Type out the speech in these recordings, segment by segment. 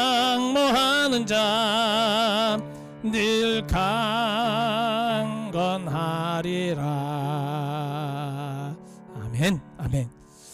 취항모하는 자 늘 강건하리라. 아멘. 아멘.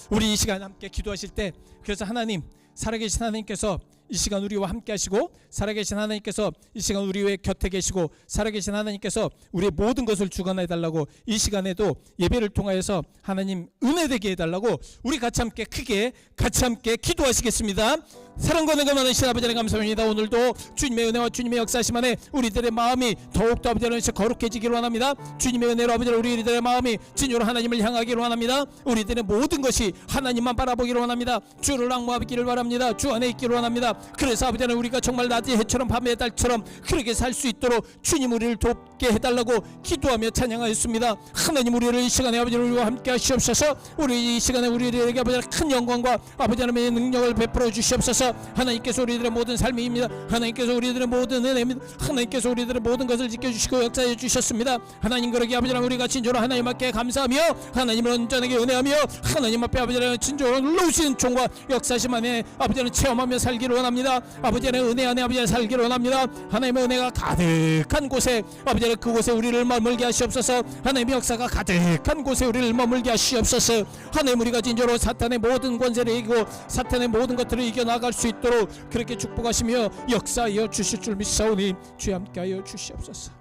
우리 이 시간 함께 기도하실 때, 그래서 하나님, 살아계신 하나님께서 이 시간 우리와 함께 하시고, 살아계신 하나님께서 이 시간 우리의 곁에 계시고, 살아계신 하나님께서 우리의 모든 것을 주관해 달라고, 이 시간에도 예배를 통하여서 하나님 은혜 되게 해달라고 우리 같이 함께 크게 같이 함께 기도하시겠습니다. 사랑과 은혜가 많으신 아버지 하나님 감사합니다. 오늘도 주님의 은혜와 주님의 역사심 안에 우리들의 마음이 더욱더 아버지 하나님 거룩해지기를 원합니다. 주님의 은혜로 아버지 우리들의 마음이 진유로 하나님을 향하기를 원합니다. 우리들의 모든 것이 하나님만 바라보기를 원합니다. 주를 앙모하기를 바랍니다. 주 안에 있기를 원합니다. 그래서 아버지 하나님 우리가 정말 낮의 해처럼 밤의 달처럼 그렇게 살 수 있도록 주님 우리를 돕게 해달라고 기도하며 찬양하였습니다. 하나님 우리를 이 시간에 아버지 우리와 함께 하시옵소서. 우리 이 시간에 우리에게 아버지 큰 영광과 아버지 하나님의 능력을 베풀어 주시옵소서. 하나님께서 우리들의 모든 삶입니다. 하나님께서 우리들의 모든 은혜입니다. 하나님께서 우리들의 모든 것을 지켜주시고 역사해 주셨습니다. 하나님 그러기 아버지 하나님 우리가 진정으로 하나님 앞에 감사하며 하나님을 온전하게 은혜하며 하나님 앞에 아버지 하나님 진정으로 놀라우신 종과 역사심 안에 아버지 하나님 체험하며 살기를 원합니다. 아버지 하나님 은혜 안에 아버지 하나님 살기를 원합니다. 하나님의 은혜가 가득한 곳에 아버지 하나님 그곳에 우리를 머물게 하시옵소서. 하나님의 역사가 가득한 곳에 우리를 머물게 하시옵소서. 하나님 우리가 진정으로 사탄의 모든 권세를 이기고 사탄의 모든 것들을 이겨나갈 수 있도록 그렇게 축복하시며 역사하여 주실 줄 믿사오니 주여 함께하여 주시옵소서.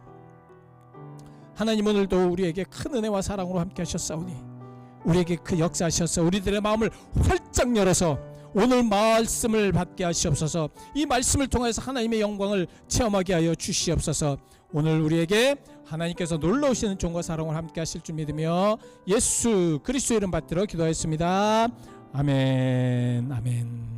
하나님 오늘도 우리에게 큰 은혜와 사랑으로 함께 하셨사오니 우리에게 그 역사하셔서 우리들의 마음을 활짝 열어서 오늘 말씀을 받게 하시옵소서. 이 말씀을 통해서 하나님의 영광을 체험하게 하여 주시옵소서. 오늘 우리에게 하나님께서 놀라우시는 종과 사랑을 함께 하실 줄 믿으며 예수 그리스도의 이름 받들어 기도하였습니다. 아멘. 아멘.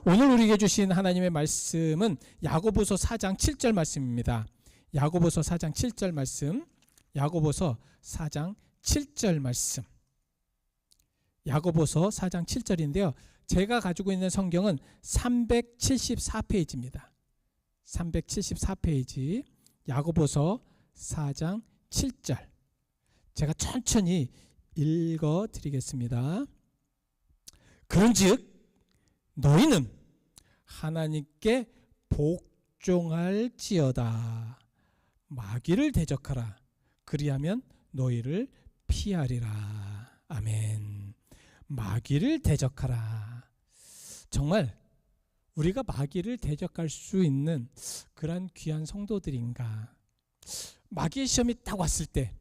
오늘 우리에게 주신 하나님의 말씀은 야고보서 4장 7절 말씀입니다. 야고보서 4장 7절 말씀. 야고보서 4장 7절 말씀. 야고보서 4장 7절인데요. 제가 가지고 있는 성경은 374페이지입니다. 374페이지 야고보서 4장 7절. 제가 천천히 읽어 드리겠습니다. 그런즉 너희는 하나님께 복종할지어다. 마귀를 대적하라. 그리하면 너희를 피하리라. 아멘. 마귀를 대적하라. 정말 우리가 마귀를 대적할 수 있는 그런 귀한 성도들인가? 마귀의 시험이 딱 왔을 때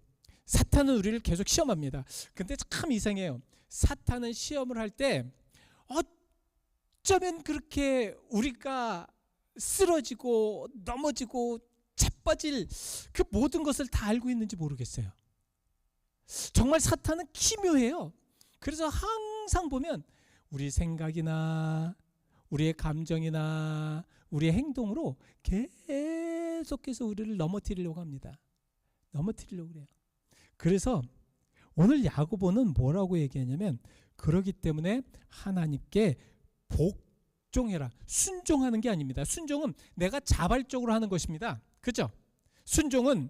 사탄은 우리를 계속 시험합니다. 근데 참 이상해요. 사탄은 시험을 할 때 어쩌면 그렇게 우리가 쓰러지고 넘어지고 자빠질 그 모든 것을 다 알고 있는지 모르겠어요. 정말 사탄은 기묘해요. 그래서 항상 보면 우리 생각이나 우리의 감정이나 우리의 행동으로 계속해서 우리를 넘어뜨리려고 합니다. 넘어뜨리려고 그래요. 그래서 오늘 야고보는 뭐라고 얘기하냐면 그러기 때문에 하나님께 복종해라. 순종하는 게 아닙니다. 순종은 내가 자발적으로 하는 것입니다. 그죠? 순종은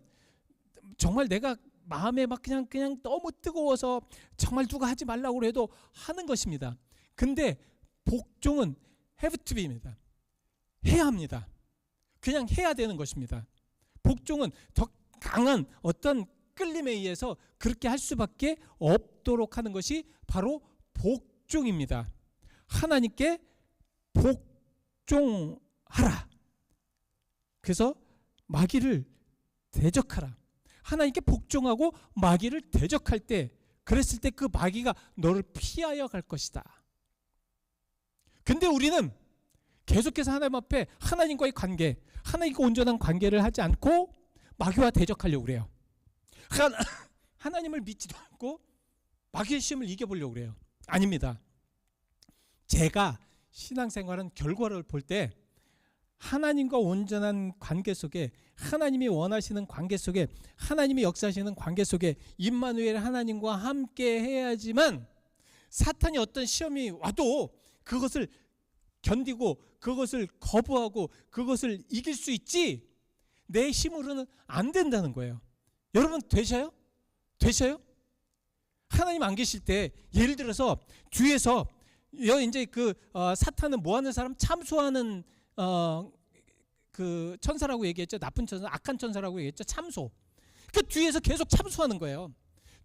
정말 내가 마음에 막 그냥 너무 뜨거워서 정말 누가 하지 말라고 해도 하는 것입니다. 근데 복종은 have to be입니다. 해야 합니다. 그냥 해야 되는 것입니다. 복종은 더 강한 어떤 끌림에 의해서 그렇게 할 수밖에 없도록 하는 것이 바로 복종입니다. 하나님께 복종하라. 그래서 마귀를 대적하라. 하나님께 복종하고 마귀를 대적할 때, 그랬을 때 그 마귀가 너를 피하여 갈 것이다. 근데 우리는 계속해서 하나님 앞에 하나님과의 관계, 하나님과 온전한 관계를 하지 않고 마귀와 대적하려고 그래요. 하나님을 믿지도 않고 마귀의 시험을 이겨보려고 그래요. 아닙니다. 제가 신앙생활은 결과를 볼 때 하나님과 온전한 관계 속에, 하나님이 원하시는 관계 속에, 하나님이 역사하시는 관계 속에 임마누엘 하나님과 함께 해야지만 사탄이 어떤 시험이 와도 그것을 견디고 그것을 거부하고 그것을 이길 수 있지, 내 힘으로는 안 된다는 거예요. 여러분 되셔요? 되셔요? 하나님 안 계실 때 예를 들어서 뒤에서 이제 사탄은 뭐 하는 사람? 참소하는 그 천사라고 얘기했죠. 나쁜 천사, 악한 천사라고 얘기했죠. 참소. 그 뒤에서 계속 참소하는 거예요.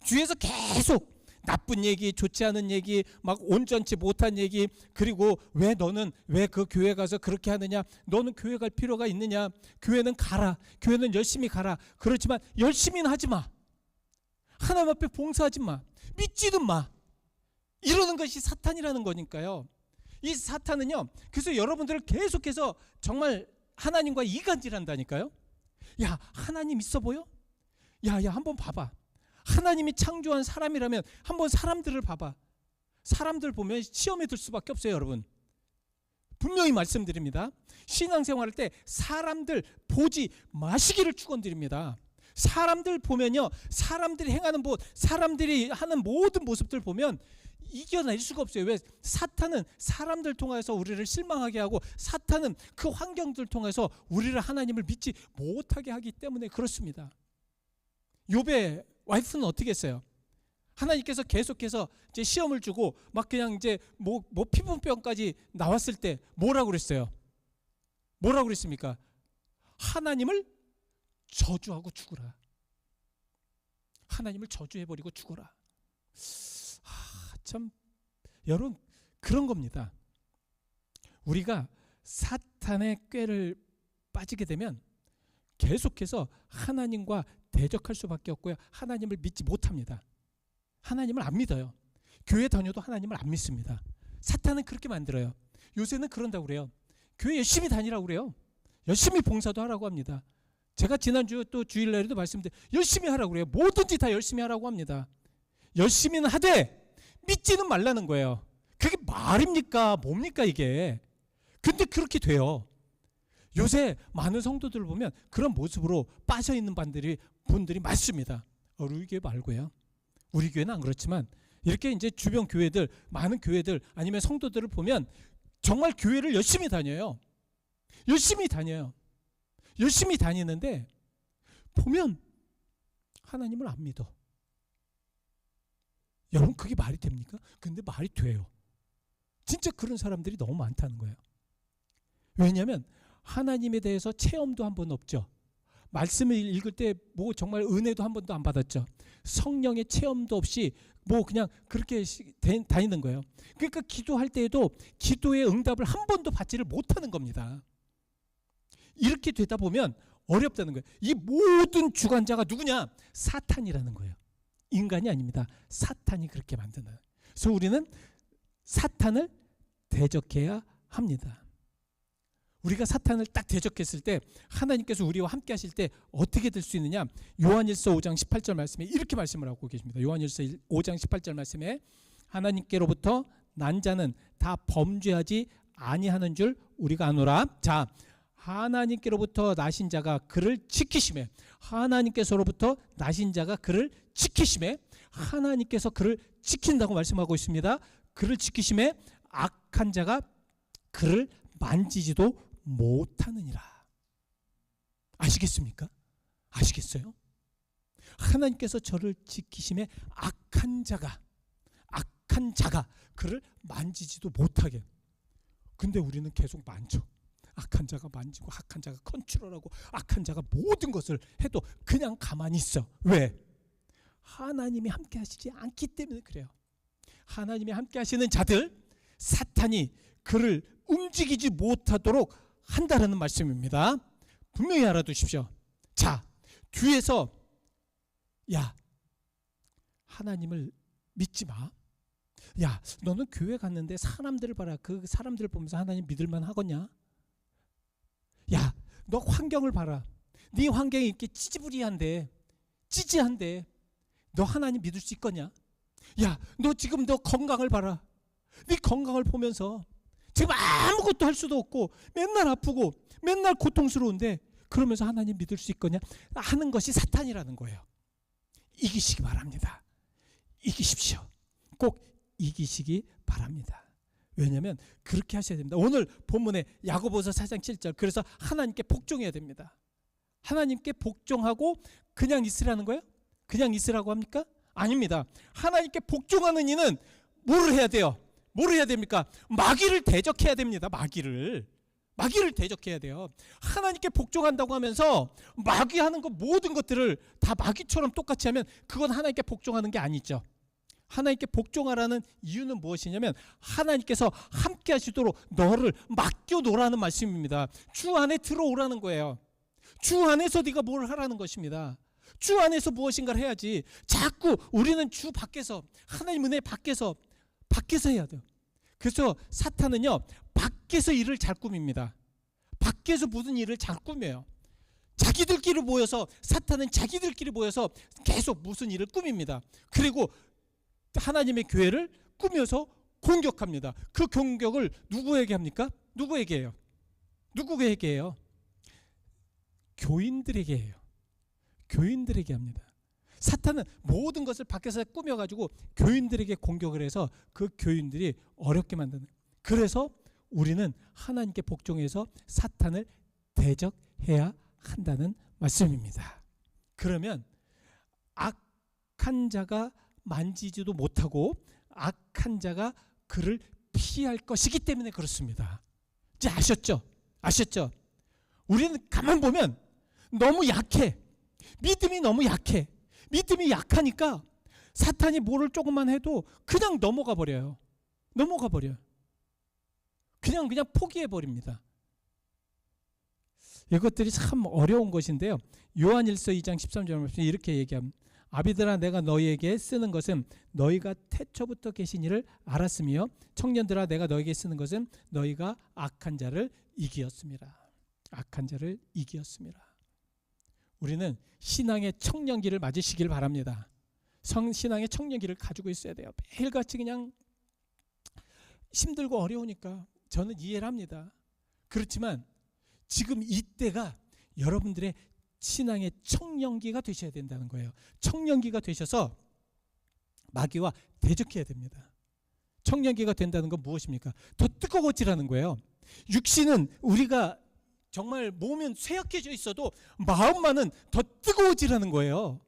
뒤에서 계속 나쁜 얘기, 좋지 않은 얘기, 막 온전치 못한 얘기, 그리고 왜 너는 왜 그 교회 가서 그렇게 하느냐? 너는 교회 갈 필요가 있느냐? 교회는 가라. 교회는 열심히 가라. 그렇지만 열심히는 하지 마. 하나님 앞에 봉사하지 마. 믿지는 마. 이러는 것이 사탄이라는 거니까요. 이 사탄은요, 그래서 여러분들을 계속해서 정말 하나님과 이간질한다니까요. 야, 하나님 있어 보여? 야, 한번 봐봐. 하나님이 창조한 사람이라면 한번 사람들을 봐봐. 사람들 보면 시험에 들 수밖에 없어요, 여러분. 분명히 말씀드립니다. 신앙생활할 때 사람들 보지 마시기를 축원드립니다. 사람들 보면요, 사람들이 행하는 사람들이 하는 모든 모습들 보면 이겨낼 수가 없어요. 왜? 사탄은 사람들 통해서 우리를 실망하게 하고, 사탄은 그 환경들 통해서 우리를 하나님을 믿지 못하게 하기 때문에 그렇습니다. 욥의 와이프는 어떻게 했어요? 하나님께서 계속해서 이제 시험을 주고 막 그냥 이제 뭐 피부병까지 나왔을 때 뭐라고 그랬어요? 뭐라고 그랬습니까? 하나님을 저주하고 죽어라. 하나님을 저주해버리고 죽어라. 참, 여러분, 그런 겁니다. 우리가 사탄의 꾀를 빠지게 되면 계속해서 하나님과 대적할 수밖에 없고요. 하나님을 믿지 못합니다. 하나님을 안 믿어요. 교회 다녀도 하나님을 안 믿습니다. 사탄은 그렇게 만들어요. 요새는 그런다고 그래요. 교회 열심히 다니라고 그래요. 열심히 봉사도 하라고 합니다. 제가 지난주 또 주일날에도 말씀드렸는데 열심히 하라고 그래요. 뭐든지 다 열심히 하라고 합니다. 열심히는 하되 믿지는 말라는 거예요. 그게 말입니까? 뭡니까 이게? 근데 그렇게 돼요. 요새 많은 성도들을 보면 그런 모습으로 빠져있는 분들이 많습니다. 우리 교회 말고요. 우리 교회는 안 그렇지만 이렇게 이제 주변 교회들, 많은 교회들 아니면 성도들을 보면 정말 교회를 열심히 다녀요. 열심히 다녀요. 열심히 다니는데 보면 하나님을 안 믿어. 여러분, 그게 말이 됩니까? 근데 말이 돼요. 진짜 그런 사람들이 너무 많다는 거예요. 왜냐하면 하나님에 대해서 체험도 한 번 없죠. 말씀을 읽을 때 뭐 정말 은혜도 한 번도 안 받았죠. 성령의 체험도 없이 뭐 그냥 그렇게 다니는 거예요. 그러니까 기도할 때에도 기도의 응답을 한 번도 받지를 못하는 겁니다. 이렇게 되다 보면 어렵다는 거예요. 이 모든 주관자가 누구냐? 사탄이라는 거예요. 인간이 아닙니다. 사탄이 그렇게 만드는. 그래서 우리는 사탄을 대적해야 합니다. 우리가 사탄을 딱 대적했을 때 하나님께서 우리와 함께 하실 때 어떻게 될 수 있느냐? 요한일서 5장 18절 말씀에 이렇게 말씀을 하고 계십니다. 요한일서 5장 18절 말씀에 하나님께로부터 난 자는 다 범죄하지 아니하는 줄 우리가 아노라. 자, 하나님께로부터 나신 자가 그를 지키심에, 하나님께서로부터 나신 자가 그를 지키심에, 하나님께서 그를 지킨다고 말씀하고 있습니다. 그를 지키심에 악한 자가 그를 만지지도 못하느니라. 아시겠습니까? 아시겠어요? 하나님께서 저를 지키심에 악한 자가 그를 만지지도 못하게. 근데 우리는 계속 만져. 악한 자가 만지고 악한 자가 컨트롤하고 악한 자가 모든 것을 해도 그냥 가만히 있어. 왜? 하나님이 함께 하시지 않기 때문에 그래요. 하나님이 함께 하시는 자들, 사탄이 그를 움직이지 못하도록 한다라는 말씀입니다. 분명히 알아두십시오. 자, 뒤에서 야, 하나님을 믿지 마. 야, 너는 교회 갔는데 사람들을 봐라. 그 사람들을 보면서 하나님 믿을만 하겠냐? 야, 너 환경을 봐라. 네 환경이 이렇게 찌지부리한데, 너 하나님 믿을 수 있겠냐? 야, 너 지금 너 건강을 봐라. 네 건강을 보면서 지금 아무것도 할 수도 없고 맨날 아프고 맨날 고통스러운데 그러면서 하나님 믿을 수 있겠냐 하는 것이 사탄이라는 거예요. 이기시기 바랍니다. 이기십시오. 꼭 이기시기 바랍니다. 왜냐하면 그렇게 하셔야 됩니다. 오늘 본문에 야고보서 4장 7절, 그래서 하나님께 복종해야 됩니다. 하나님께 복종하고 그냥 있으라는 거예요? 그냥 있으라고 합니까? 아닙니다. 하나님께 복종하는 이는 뭐를 해야 돼요? 뭘 해야 됩니까? 마귀를 대적해야 됩니다. 마귀를 대적해야 돼요. 하나님께 복종한다고 하면서 마귀 하는 것 모든 것들을 다 마귀처럼 똑같이 하면 그건 하나님께 복종하는 게 아니죠. 하나님께 복종하라는 이유는 무엇이냐면 하나님께서 함께 하시도록 너를 맡겨놓으라는 말씀입니다. 주 안에 들어오라는 거예요. 주 안에서 네가 뭘 하라는 것입니다. 주 안에서 무엇인가를 해야지 자꾸 우리는 주 밖에서 하나님 은혜 밖에서 해야 돼요. 그래서 사탄은요 밖에서 일을 잘 꾸밉니다. 밖에서 무슨 일을 잘 꾸며요. 자기들끼리 모여서 사탄은 자기들끼리 모여서 계속 무슨 일을 꾸밉니다. 그리고 하나님의 교회를 꾸며서 공격합니다. 그 공격을 누구에게 합니까? 누구에게 해요? 누구에게 해요? 교인들에게 해요. 교인들에게 합니다. 사탄은 모든 것을 밖에서 꾸며가지고 교인들에게 공격을 해서 그 교인들이 어렵게 만드는. 그래서 우리는 하나님께 복종해서 사탄을 대적해야 한다는 말씀입니다. 그러면 악한 자가 만지지도 못하고 악한 자가 그를 피할 것이기 때문에 그렇습니다. 이제 아셨죠? 우리는 가만 보면 너무 약해. 믿음이 너무 약해. 믿음이 약하니까 사탄이 뭐를 조금만 해도 그냥 넘어가 버려요. 그냥 포기해 버립니다. 이것들이 참 어려운 것인데요. 요한일서 2장 13절 말씀에 이렇게 얘기합니다. 아비들아 내가 너희에게 쓰는 것은 너희가 태초부터 계신 이를 알았으며 청년들아 내가 너희에게 쓰는 것은 너희가 악한 자를 이기었습니다. 우리는 신앙의 청년기를 맞으시길 바랍니다. 신앙의 청년기를 가지고 있어야 돼요. 매일같이 그냥 힘들고 어려우니까 저는 이해를 합니다. 그렇지만 지금 이때가 여러분들의 신앙의 청년기가 되셔야 된다는 거예요. 청년기가 되셔서 마귀와 대적해야 됩니다. 청년기가 된다는 건 무엇입니까? 더 뜨거워지라는 거예요. 육신은 우리가 정말 몸은 쇠약해져 있어도 마음만은 더 뜨거워지라는 거예요.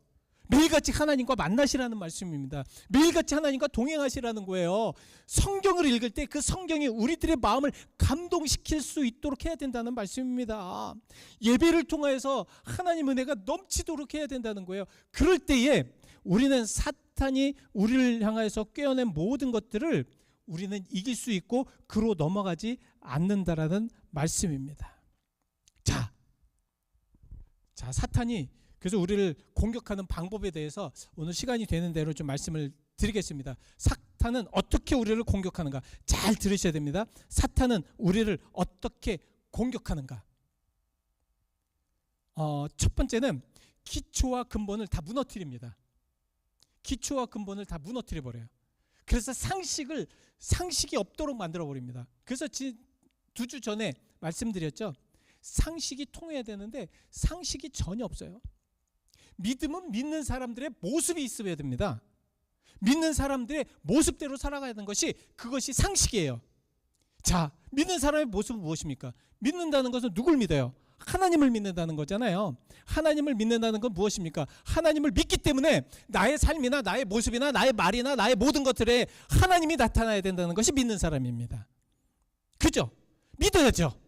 매일같이 하나님과 만나시라는 말씀입니다. 매일같이 하나님과 동행하시라는 거예요. 성경을 읽을 때 그 성경이 우리들의 마음을 감동시킬 수 있도록 해야 된다는 말씀입니다. 예배를 통해서 하나님 은혜가 넘치도록 해야 된다는 거예요. 그럴 때에 우리는 사탄이 우리를 향해서 꿰어낸 모든 것들을 우리는 이길 수 있고 그로 넘어가지 않는다라는 말씀입니다. 자, 사탄이 그래서 우리를 공격하는 방법에 대해서 오늘 시간이 되는 대로 좀 말씀을 드리겠습니다. 사탄은 어떻게 우리를 공격하는가? 잘 들으셔야 됩니다. 사탄은 우리를 어떻게 공격하는가? 첫 번째는 기초와 근본을 다 무너뜨립니다. 기초와 근본을 다 무너뜨려 버려요. 그래서 상식이 없도록 만들어 버립니다. 그래서 2주 전에 말씀드렸죠. 상식이 통해야 되는데 상식이 전혀 없어요. 믿음은 믿는 사람들의 모습이 있어야 됩니다. 믿는 사람들의 모습대로 살아가야 하는 것이 그것이 상식이에요. 자, 믿는 사람의 모습은 무엇입니까? 믿는다는 것은 누굴 믿어요? 하나님을 믿는다는 거잖아요. 하나님을 믿는다는 건 무엇입니까? 하나님을 믿기 때문에 나의 삶이나 나의 모습이나 나의 말이나 나의 모든 것들에 하나님이 나타나야 된다는 것이 믿는 사람입니다. 그죠? 믿어야죠.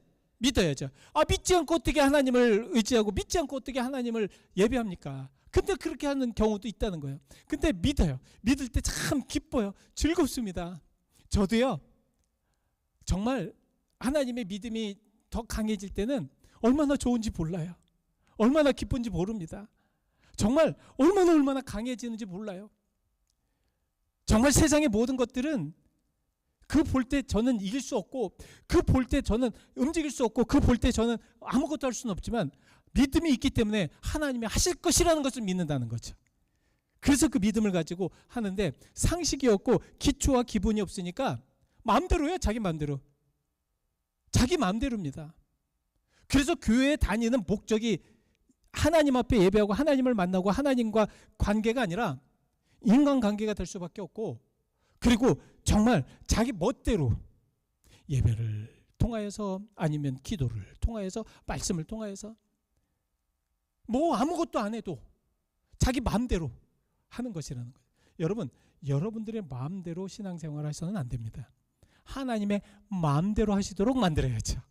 믿지 않고 어떻게 하나님을 의지하고 믿지 않고 어떻게 하나님을 예배합니까? 근데 그렇게 하는 경우도 있다는 거예요. 근데 믿어요. 믿을 때 참 기뻐요. 즐겁습니다. 저도요. 정말 하나님의 믿음이 더 강해질 때는 얼마나 좋은지 몰라요. 얼마나 기쁜지 모릅니다. 정말 얼마나 강해지는지 몰라요. 정말 세상의 모든 것들은 그 볼 때 저는 이길 수 없고 그 볼 때 저는 움직일 수 없고 그 볼 때 저는 아무것도 할 수는 없지만 믿음이 있기 때문에 하나님이 하실 것이라는 것을 믿는다는 거죠. 그래서 그 믿음을 가지고 하는데 상식이 없고 기초와 기본이 없으니까 마음대로요. 자기 마음대로입니다. 그래서 교회에 다니는 목적이 하나님 앞에 예배하고 하나님을 만나고 하나님과 관계가 아니라 인간관계가 될 수밖에 없고 그리고 정말 자기 멋대로 예배를 통하여서 아니면 기도를 통하여서 말씀을 통하여서 뭐 아무것도 안 해도 자기 마음대로 하는 것이라는 거예요. 여러분, 여러분들의 마음대로 신앙생활 하셔서는 안 됩니다. 하나님의 마음대로 하시도록 만들어야죠.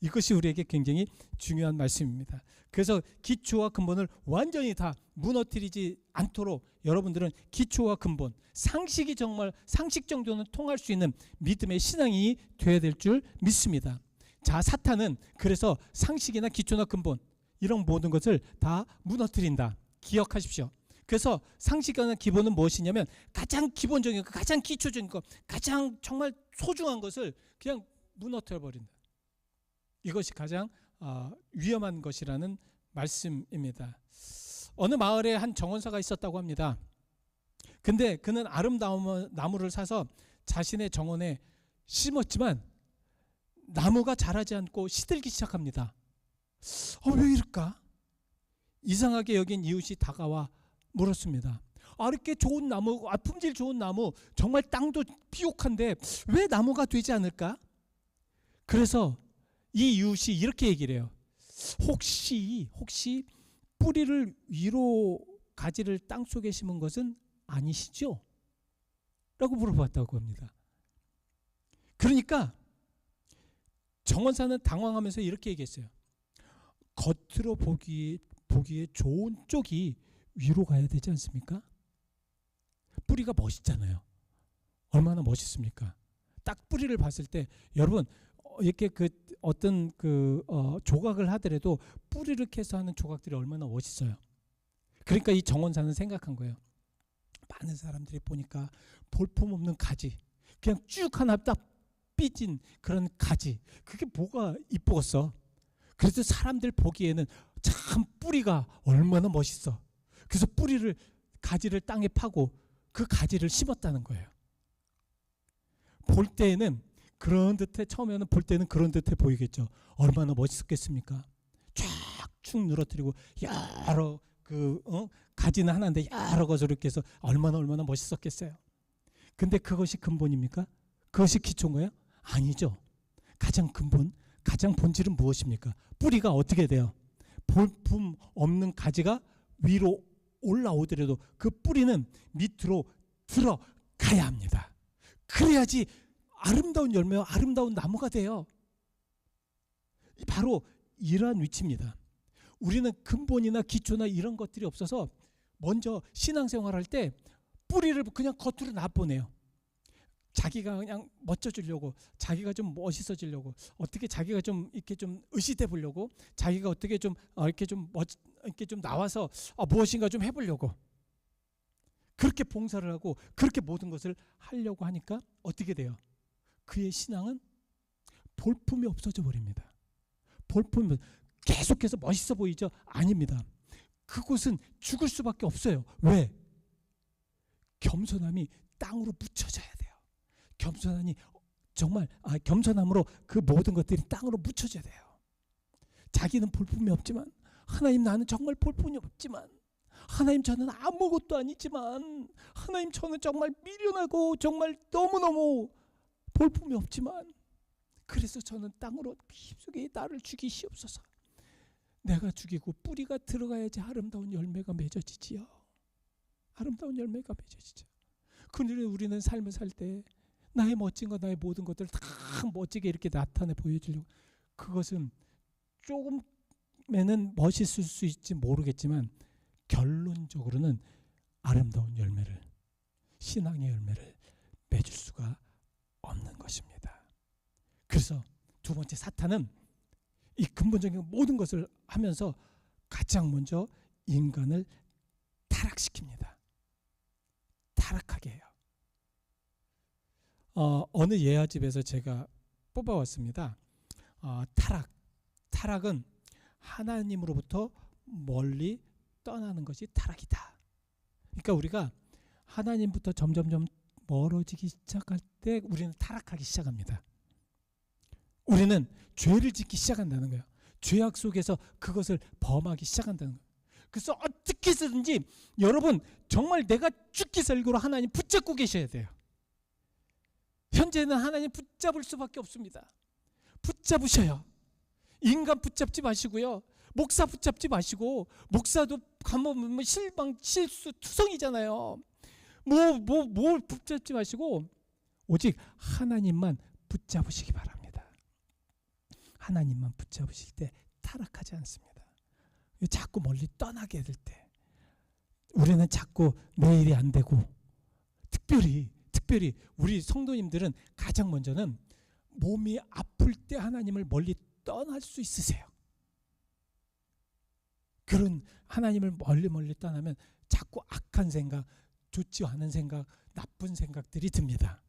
이것이 우리에게 굉장히 중요한 말씀입니다. 그래서 기초와 근본을 완전히 다 무너뜨리지 않도록 여러분들은 기초와 근본, 상식이 정말 상식 정도는 통할 수 있는 믿음의 신앙이 되어야 될 줄 믿습니다. 자, 사탄은 그래서 상식이나 기초나 근본 이런 모든 것을 다 무너뜨린다. 기억하십시오. 그래서 상식이나 기본은 무엇이냐면 가장 기본적인 것, 가장 기초적인 것, 가장 정말 소중한 것을 그냥 무너뜨려 버린다. 이것이 가장 위험한 것이라는 말씀입니다. 어느 마을에 한 정원사가 있었다고 합니다. 근데 그는 아름다운 나무를 사서 자신의 정원에 심었지만 나무가 자라지 않고 시들기 시작합니다. 왜 이럴까? 이상하게 여긴 이웃이 다가와 물었습니다. 이렇게 좋은 나무, 품질 좋은 나무, 정말 땅도 비옥한데 왜 나무가 되지 않을까? 그래서 이 이웃이 이렇게 얘기를 해요. 혹시 뿌리를 위로 가지를 땅속에 심은 것은 아니시죠? 라고 물어봤다고 합니다. 그러니까 정원사는 당황하면서 이렇게 얘기했어요. 겉으로 보기에 좋은 쪽이 위로 가야 되지 않습니까? 뿌리가 멋있잖아요. 얼마나 멋있습니까? 딱 뿌리를 봤을 때 여러분 이렇게 어떤 조각을 하더라도 뿌리를 캐서 하는 조각들이 얼마나 멋있어요. 그러니까 이 정원사는 생각한 거예요. 많은 사람들이 보니까 볼품없는 가지, 그냥 쭉 하나 딱 삐진 그런 가지, 그게 뭐가 이쁘겠어. 그래서 사람들 보기에는 참 뿌리가 얼마나 멋있어. 그래서 가지를 땅에 파고 그 가지를 심었다는 거예요. 볼 때에는 그런 듯해, 처음에는 볼 때는 그런 듯해 보이겠죠. 얼마나 멋있었겠습니까? 쫙쭉 늘어뜨리고 여러 가지는 하나인데 여러 것을 이렇게 해서 얼마나 멋있었겠어요. 근데 그것이 근본입니까? 그것이 기초인가요? 아니죠. 가장 근본, 가장 본질은 무엇입니까? 뿌리가 어떻게 돼요? 볼품 없는 가지가 위로 올라오더라도 그 뿌리는 밑으로 들어가야 합니다. 그래야지 아름다운 열매와 아름다운 나무가 돼요. 바로 이러한 위치입니다. 우리는 근본이나 기초나 이런 것들이 없어서 먼저 신앙생활할 때 뿌리를 그냥 겉으로 놔보내요. 자기가 그냥 멋져지려고, 자기가 좀 멋있어지려고, 어떻게 자기가 좀 이렇게 좀 의시돼 보려고, 자기가 어떻게 좀 이렇게 좀 나와서 무엇인가 좀 해보려고 그렇게 봉사를 하고 그렇게 모든 것을 하려고 하니까 어떻게 돼요? 그의 신앙은 볼품이 없어져 버립니다. 볼품이 계속해서 멋있어 보이죠? 아닙니다. 그곳은 죽을 수밖에 없어요. 왜? 겸손함이 땅으로 묻혀져야 돼요. 겸손함으로 그 모든 것들이 땅으로 묻혀져야 돼요. 자기는 볼품이 없지만, 하나님 나는 정말 볼품이 없지만, 하나님 저는 아무것도 아니지만, 하나님 저는 정말 미련하고 정말 너무너무 볼품이 없지만, 그래서 저는 땅으로 깊숙이 나를 죽이시옵소서. 내가 죽이고 뿌리가 들어가야지 아름다운 열매가 맺어지지요. 아름다운 열매가 맺어지죠. 그런데 우리는 삶을 살 때 나의 멋진 것, 나의 모든 것들을 다 멋지게 이렇게 나타내 보여주려고, 그것은 조금에는 멋있을 수 있지 모르겠지만 결론적으로는 아름다운 열매를, 신앙의 열매를 맺을 수가 없는 것입니다. 그래서 두 번째, 사탄은 이 근본적인 모든 것을 하면서 가장 먼저 인간을 타락시킵니다. 타락하게 해요. 어느 예화집에서 제가 뽑아왔습니다. 타락은 하나님으로부터 멀리 떠나는 것이 타락이다. 그러니까 우리가 하나님부터 점점점 멀어지기 시작할 때 우리는 타락하기 시작합니다. 우리는 죄를 짓기 시작한다는 거예요. 죄악 속에서 그것을 범하기 시작한다는 거예요. 그래서 어떻게 해서든지 여러분 정말 내가 죽기 살기로 하나님 붙잡고 계셔야 돼요. 현재는 하나님 붙잡을 수밖에 없습니다. 붙잡으셔요. 인간 붙잡지 마시고요. 목사 붙잡지 마시고, 목사도 가면 실수 투성이잖아요. 뭘 붙잡지 마시고 오직 하나님만 붙잡으시기 바랍니다. 하나님만 붙잡으실 때 타락하지 않습니다. 자꾸 멀리 떠나게 될 때 우리는 자꾸 내 일이 안 되고, 특별히 우리 성도님들은 가장 먼저는 몸이 아플 때 하나님을 멀리 떠날 수 있으세요. 그런 하나님을 멀리 떠나면 자꾸 악한 생각, 좋지 않은 생각, 나쁜 생각들이 듭니다.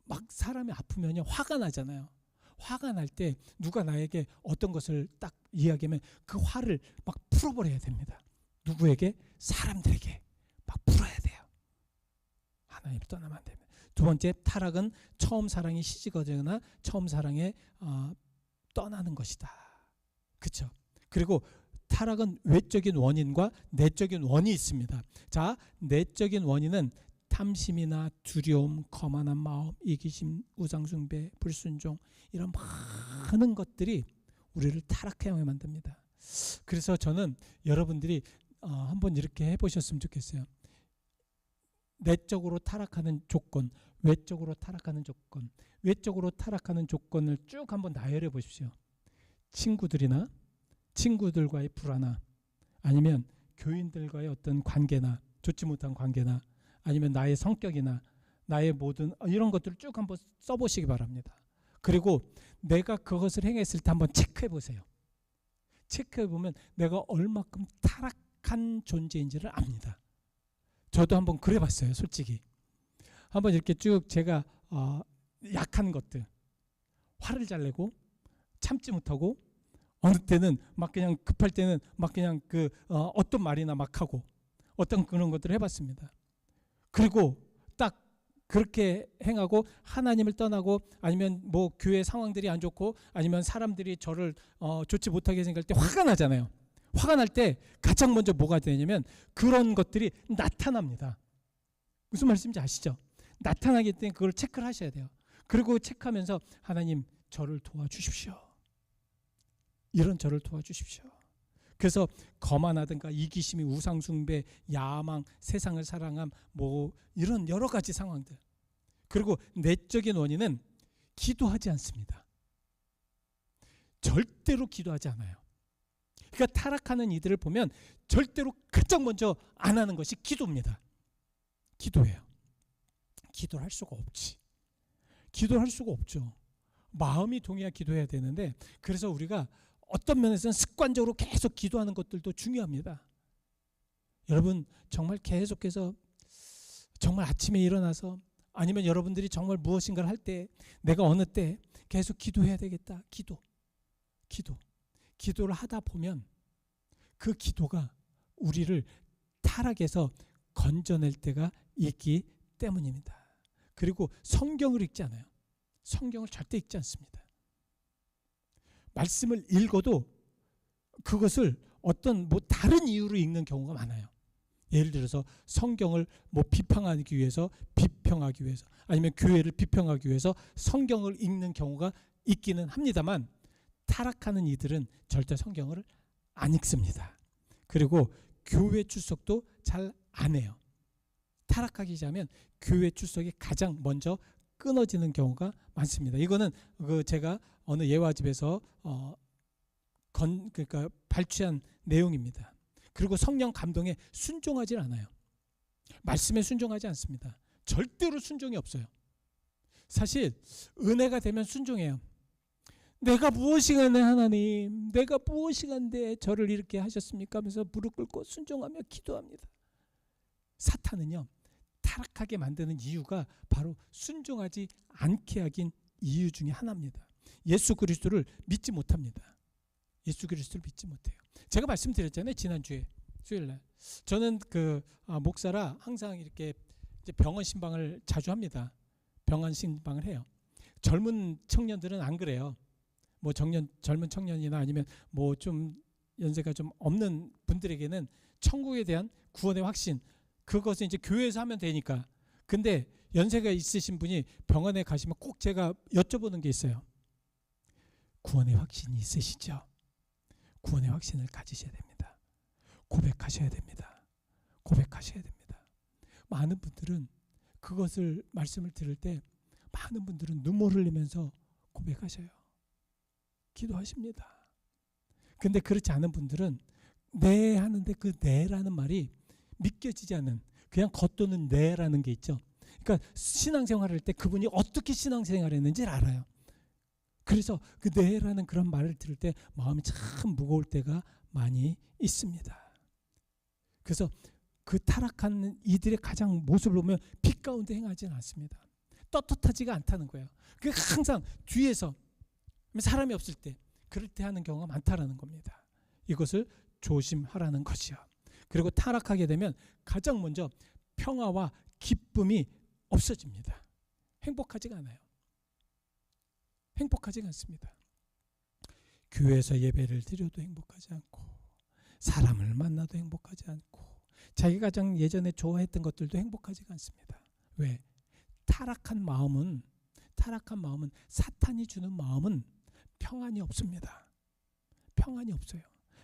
막 사람이 아프면 화가 나잖아요. 화가 날 때 누가 나에게 어떤 것을 딱 이야기하면 그 화를 막 풀어버려야 됩니다. 누구에게? 사람들에게 막 풀어야 돼요. 하나님 떠나면 안 됩니다. 두 번째, 타락은 처음 사랑이 시집가거나 처음 사랑에 떠나는 것이다. 그렇죠? 그리고 타락은 외적인 원인과 내적인 원인이 있습니다. 자, 내적인 원인은 탐심이나 두려움, 거만한 마음, 이기심, 우상숭배, 불순종, 이런 많은 것들이 우리를 타락하게 만듭니다. 그래서 저는 여러분들이 한번 이렇게 해보셨으면 좋겠어요. 내적으로 타락하는 조건, 외적으로 타락하는 조건, 외적으로 타락하는 조건을 쭉 한번 나열해 보십시오. 친구들과의 불화나, 아니면 교인들과의 어떤 관계나, 좋지 못한 관계나, 아니면 나의 성격이나 나의 모든 이런 것들을 쭉 한번 써보시기 바랍니다. 그리고 내가 그것을 행했을 때 한번 체크해 보세요. 체크해 보면 내가 얼마큼 타락한 존재인지를 압니다. 저도 한번 그래 봤어요. 솔직히 한번 이렇게 쭉 제가 약한 것들, 화를 잘 내고 참지 못하고, 어느 때는 막 그냥 급할 때는 막 그냥 어떤 말이나 막 하고, 어떤 그런 것들을 해봤습니다. 그리고 딱 그렇게 행하고 하나님을 떠나고, 아니면 뭐 교회 상황들이 안 좋고, 아니면 사람들이 저를 좋지 못하게 생각할 때 화가 나잖아요. 화가 날 때 가장 먼저 뭐가 되냐면 그런 것들이 나타납니다. 무슨 말씀인지 아시죠? 나타나기 때문에 그걸 체크를 하셔야 돼요. 그리고 체크하면서 하나님, 저를 도와주십시오. 이런 저를 도와주십시오. 그래서 거만하든가 이기심이, 우상숭배, 야망, 세상을 사랑함, 뭐 이런 여러 가지 상황들. 그리고 내적인 원인은 기도하지 않습니다. 절대로 기도하지 않아요. 그러니까 타락하는 이들을 보면 절대로 가장 먼저 안 하는 것이 기도입니다. 기도예요. 기도를 할 수가 없지. 기도를 할 수가 없죠. 마음이 동해야 기도해야 되는데, 그래서 우리가 어떤 면에서는 습관적으로 계속 기도하는 것들도 중요합니다. 여러분 정말 계속해서, 정말 아침에 일어나서, 아니면 여러분들이 정말 무엇인가를 할 때, 내가 어느 때 계속 기도해야 되겠다. 기도를 하다 보면 그 기도가 우리를 타락에서 건져낼 때가 있기 때문입니다. 그리고 성경을 읽지 않아요. 성경을 절대 읽지 않습니다. 말씀을 읽어도 그것을 어떤 다른 이유로 읽는 경우가 많아요. 예를 들어서 성경을 비평하기 위해서, 아니면 교회를 비평하기 위해서 성경을 읽는 경우가 있기는 합니다만, 타락하는 이들은 절대 성경을 안 읽습니다. 그리고 교회 출석도 잘 안 해요. 타락하기 전에 교회 출석이 가장 먼저 끊어지는 경우가 많습니다. 이거는 제가 어느 예화집에서 그러니까 발췌한 내용입니다. 그리고 성령 감동에 순종하지 않아요. 말씀에 순종하지 않습니다. 절대로 순종이 없어요. 사실 은혜가 되면 순종해요. 내가 무엇이간데 하나님, 내가 무엇이간데 저를 이렇게 하셨습니까? 하면서 무릎 꿇고 순종하며 기도합니다. 사탄은요, 타락하게 만드는 이유가 바로 순종하지 않게 하긴 이유 중에 하나입니다. 예수 그리스도를 믿지 못합니다. 예수 그리스도를 믿지 못해요. 제가 말씀드렸잖아요, 지난주에 수요일날. 저는 목사라 항상 이렇게 병원 신방을 자주 합니다. 병원 신방을 해요. 젊은 청년들은 안 그래요. 젊은 청년이나 아니면 좀 연세가 좀 없는 분들에게는 천국에 대한 구원의 확신, 그것은 이제 교회에서 하면 되니까. 근데 연세가 있으신 분이 병원에 가시면 꼭 제가 여쭤보는 게 있어요. 구원의 확신이 있으시죠? 구원의 확신을 가지셔야 됩니다. 고백하셔야 됩니다. 고백하셔야 됩니다. 많은 분들은 그것을 말씀을 들을 때 많은 분들은 눈물 흘리면서 고백하셔요. 기도하십니다. 근데 그렇지 않은 분들은 네 하는데 그 네라는 말이 믿겨지지 않는, 그냥 겉도는 네라는 게 있죠. 그러니까 신앙생활할 때 그분이 어떻게 신앙생활을 했는지를 알아요. 그래서 그 네라는 그런 말을 들을 때 마음이 참 무거울 때가 많이 있습니다. 그래서 그 타락한 이들의 가장 모습을 보면 빛 가운데 행하지는 않습니다. 떳떳하지가 않다는 거예요. 그 항상 뒤에서 사람이 없을 때, 그럴 때 하는 경우가 많다라는 겁니다. 이것을 조심하라는 것이요. 그리고 타락하게 되면 가장 먼저 평화와 기쁨이 없어집니다. 행복하지가 않아요. 행복하지가 않습니다. 교회에서 예배를 드려도 행복하지 않고, 사람을 만나도 행복하지 않고, 자기가 가장 예전에 좋아했던 것들도 행복하지가 않습니다. 왜? 타락한 마음은 사탄이 주는 마음은 평안이 없습니다. 평안이 없어요.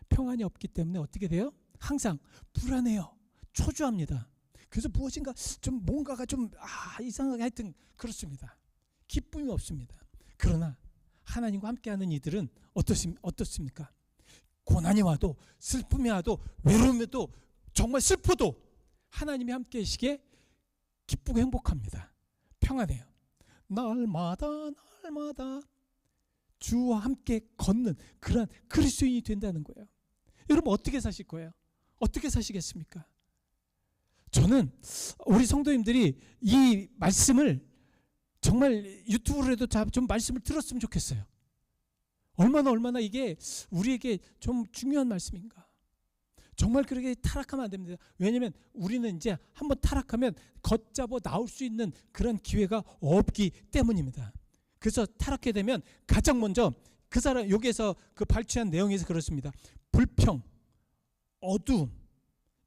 평안이 없기 때문에 어떻게 돼요? 항상 불안해요. 초조합니다. 그래서 무엇인가 좀 뭔가가 좀 이상하게 하여튼 그렇습니다. 기쁨이 없습니다. 그러나 하나님과 함께하는 이들은 어떻습니까? 고난이 와도, 슬픔이 와도, 외로움이 와도, 정말 슬퍼도 하나님이 함께 계시기에 기쁘고 행복합니다. 평안해요. 날마다 주와 함께 걷는 그런 그리스도인이 된다는 거예요. 여러분 어떻게 사실 거예요? 어떻게 사시겠습니까? 저는 우리 성도님들이 이 말씀을 정말 유튜브로라도 좀 말씀을 들었으면 좋겠어요. 얼마나 이게 우리에게 좀 중요한 말씀인가. 정말 그렇게 타락하면 안 됩니다. 왜냐하면 우리는 이제 한번 타락하면 걷잡아 나올 수 있는 그런 기회가 없기 때문입니다. 그래서 타락하게 되면 가장 먼저 그 사람, 여기에서 그 발췌한 내용에서 그렇습니다. 불평, 어두움,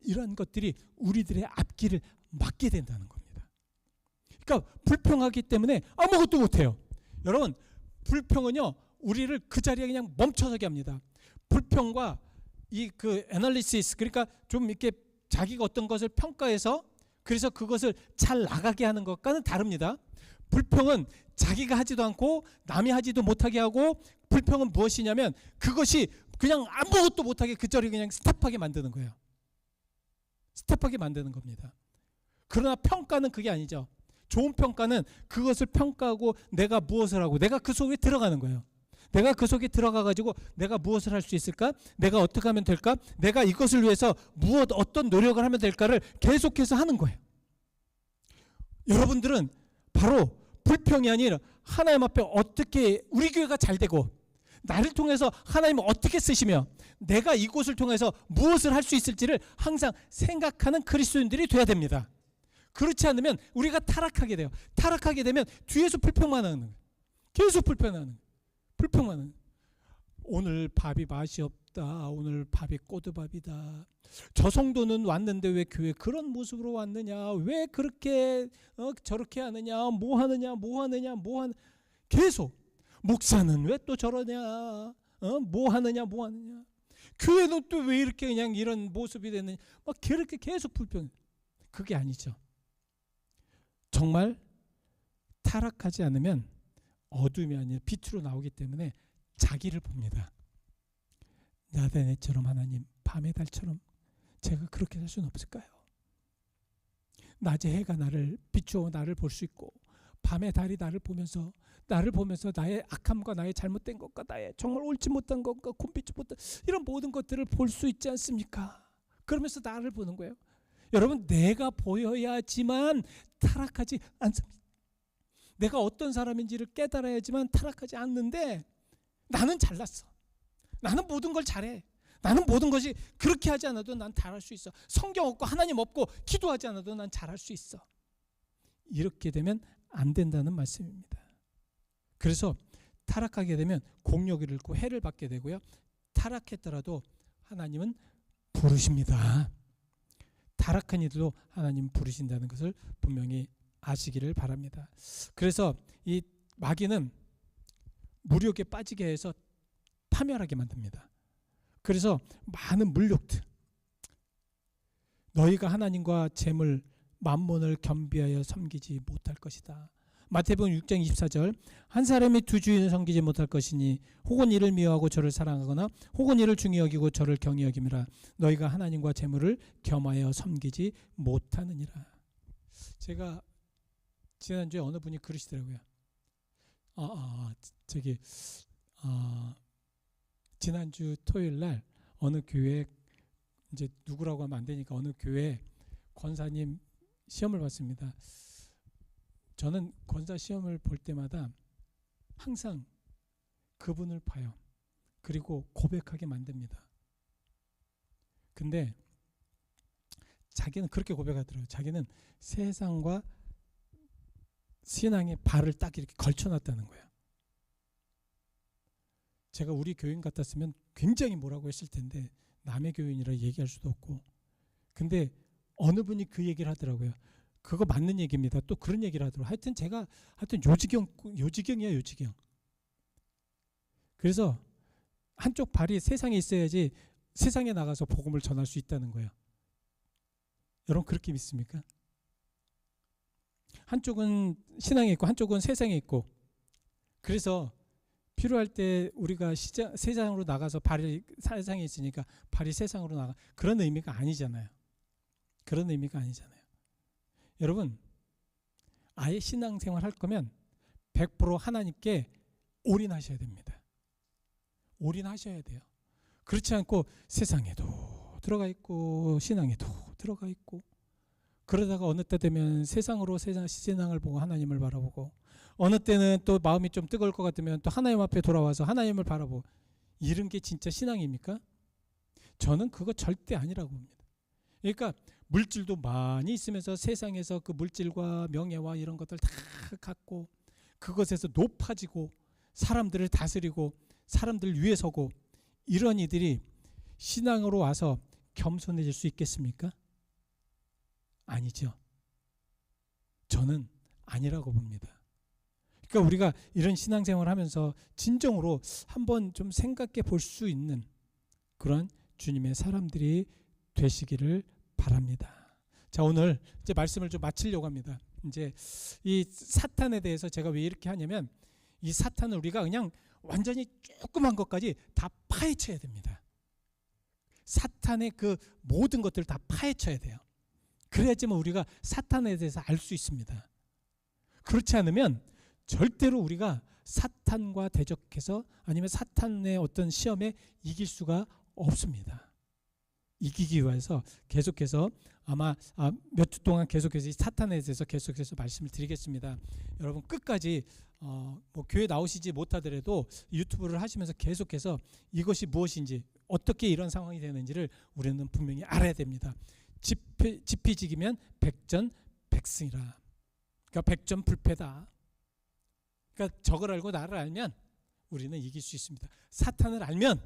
이런 것들이 우리들의 앞길을 막게 된다는 겁니다. 그러니까 불평하기 때문에 아무것도 못해요. 여러분, 불평은요 우리를 그 자리에 그냥 멈춰서게 합니다. 불평과 이 그 애널리시스, 그러니까 좀 이렇게 자기가 어떤 것을 평가해서 그래서 그것을 잘 나가게 하는 것과는 다릅니다. 불평은 자기가 하지도 않고 남이 하지도 못하게 하고, 불평은 무엇이냐면 그것이 그냥 아무것도 못하게 그 자리에 그냥 스탑하게 만드는 거예요. 스탑하게 만드는 겁니다. 그러나 평가는 그게 아니죠. 좋은 평가는 그것을 평가하고 내가 무엇을 하고 내가 그 속에 들어가는 거예요. 내가 그 속에 들어가가지고 내가 무엇을 할 수 있을까? 내가 어떻게 하면 될까? 내가 이것을 위해서 어떤 노력을 하면 될까를 계속해서 하는 거예요. 여러분들은 바로 불평이 아니라 하나님 앞에 어떻게 우리 교회가 잘 되고 나를 통해서 하나님을 어떻게 쓰시며 내가 이곳을 통해서 무엇을 할 수 있을지를 항상 생각하는 그리스도인들이 돼야 됩니다. 그렇지 않으면 우리가 타락하게 돼요. 타락하게 되면 뒤에서 불평만 하는 거예요. 계속 불평만 하는. 오늘 밥이 맛이 없다. 오늘 밥이 꼬드밥이다. 저 성도는 왔는데 왜 교회 그런 모습으로 왔느냐? 왜 그렇게 저렇게 하느냐? 뭐 하느냐? 계속 목사는 왜 또 저러냐? 뭐 하느냐? 교회는 또 왜 이렇게 그냥 이런 모습이 됐느냐? 막 그렇게 계속 불평. 그게 아니죠. 정말 타락하지 않으면 어둠이 아니라 빛으로 나오기 때문에 자기를 봅니다. 나다네처럼 하나님, 밤의 달처럼 제가 그렇게 살 수는 없을까요? 낮에 해가 나를 비추어 나를 볼 수 있고 밤의 달이 나를 보면서 나의 악함과 나의 잘못된 것과 나의 정말 옳지 못한 것과 곤비지 못한 이런 모든 것들을 볼 수 있지 않습니까? 그러면서 나를 보는 거예요. 여러분, 내가 보여야지만 타락하지 않습니다. 내가 어떤 사람인지를 깨달아야지만 타락하지 않는데 나는 잘났어. 나는 모든 걸 잘해. 나는 모든 것이 그렇게 하지 않아도 난 잘할 수 있어. 성경 없고 하나님 없고 기도하지 않아도 난 잘할 수 있어. 이렇게 되면 안 된다는 말씀입니다. 그래서 타락하게 되면 공력을 잃고 해를 받게 되고요. 타락했더라도 하나님은 부르십니다. 타락한 이들도 하나님 부르신다는 것을 분명히 아시기를 바랍니다. 그래서 이 마귀는 무력에 빠지게 해서 파멸하게 만듭니다. 그래서 많은 물욕들, 너희가 하나님과 재물, 만몬을 겸비하여 섬기지 못할 것이다. 마태복음 6장 24절 한 사람이 두 주인을 섬기지 못할 것이니 혹은 이를 미워하고 저를 사랑하거나 혹은 이를 중히 여기고 저를 경히 여김이라. 너희가 하나님과 재물을 겸하여 섬기지 못하느니라. 제가 지난주에 어느 분이 그러시더라고요. 지난주 토요일 날 어느 교회, 이제 누구라고 하면 안 되니까 어느 교회 권사님 시험을 봤습니다. 저는 권사 시험을 볼 때마다 항상 그분을 봐요. 그리고 고백하게 만듭니다. 근데 자기는 그렇게 고백하더라고요. 자기는 세상과 신앙의 발을 딱 이렇게 걸쳐놨다는 거예요. 제가 우리 교인 같았으면 굉장히 뭐라고 했을 텐데 남의 교인이라 얘기할 수도 없고. 근데 어느 분이 그 얘기를 하더라고요. 그거 맞는 얘기입니다. 또 그런 얘기를 하더라고요. 하여튼 요지경이야, 요지경. 그래서 한쪽 발이 세상에 있어야지 세상에 나가서 복음을 전할 수 있다는 거예요. 여러분 그렇게 믿습니까? 한쪽은 신앙에 있고 한쪽은 세상에 있고, 그래서 필요할 때 우리가 세상으로 나가서 발이 세상에 있으니까 발이 세상으로 나가, 그런 의미가 아니잖아요. 그런 의미가 아니잖아요. 여러분 아예 신앙생활 할 거면 100% 하나님께 올인하셔야 됩니다. 올인하셔야 돼요. 그렇지 않고 세상에도 들어가 있고 신앙에도 들어가 있고, 그러다가 어느 때 되면 세상으로 신앙을 보고 하나님을 바라보고, 어느 때는 또 마음이 좀 뜨거울 것 같으면 또 하나님 앞에 돌아와서 하나님을 바라보고, 이런 게 진짜 신앙입니까? 저는 그거 절대 아니라고 봅니다. 그러니까 물질도 많이 있으면서 세상에서 그 물질과 명예와 이런 것들 다 갖고 그것에서 높아지고 사람들을 다스리고 사람들 위에 서고, 이런 이들이 신앙으로 와서 겸손해질 수 있겠습니까? 아니죠. 저는 아니라고 봅니다. 그러니까 우리가 이런 신앙생활을 하면서 진정으로 한번 좀 생각해 볼 수 있는 그런 주님의 사람들이 되시기를 바랍니다. 자, 오늘 이제 말씀을 좀 마치려고 합니다. 이제 이 사탄에 대해서 제가 왜 이렇게 하냐면, 이 사탄을 우리가 그냥 완전히 조그만 것까지 다 파헤쳐야 됩니다. 사탄의 그 모든 것들을 다 파헤쳐야 돼요. 그래야지만 우리가 사탄에 대해서 알 수 있습니다. 그렇지 않으면 절대로 우리가 사탄과 대적해서 아니면 사탄의 어떤 시험에 이길 수가 없습니다. 이기기 위해서 계속해서 아마 몇 주 동안 계속해서 이 사탄에 대해서 계속해서 말씀을 드리겠습니다. 여러분 끝까지 뭐 교회 나오시지 못하더라도 유튜브를 하시면서 계속해서 이것이 무엇인지, 어떻게 이런 상황이 되는지를 우리는 분명히 알아야 됩니다. 지피지기면 백전백승이라. 그러니까 백전불패다. 그러니까 적을 알고 나를 알면 우리는 이길 수 있습니다. 사탄을 알면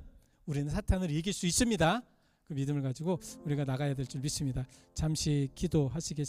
우리는 사탄을 이길 수 있습니다. 그 믿음을 가지고 우리가 나가야 될 줄 믿습니다. 잠시 기도하시겠습니다.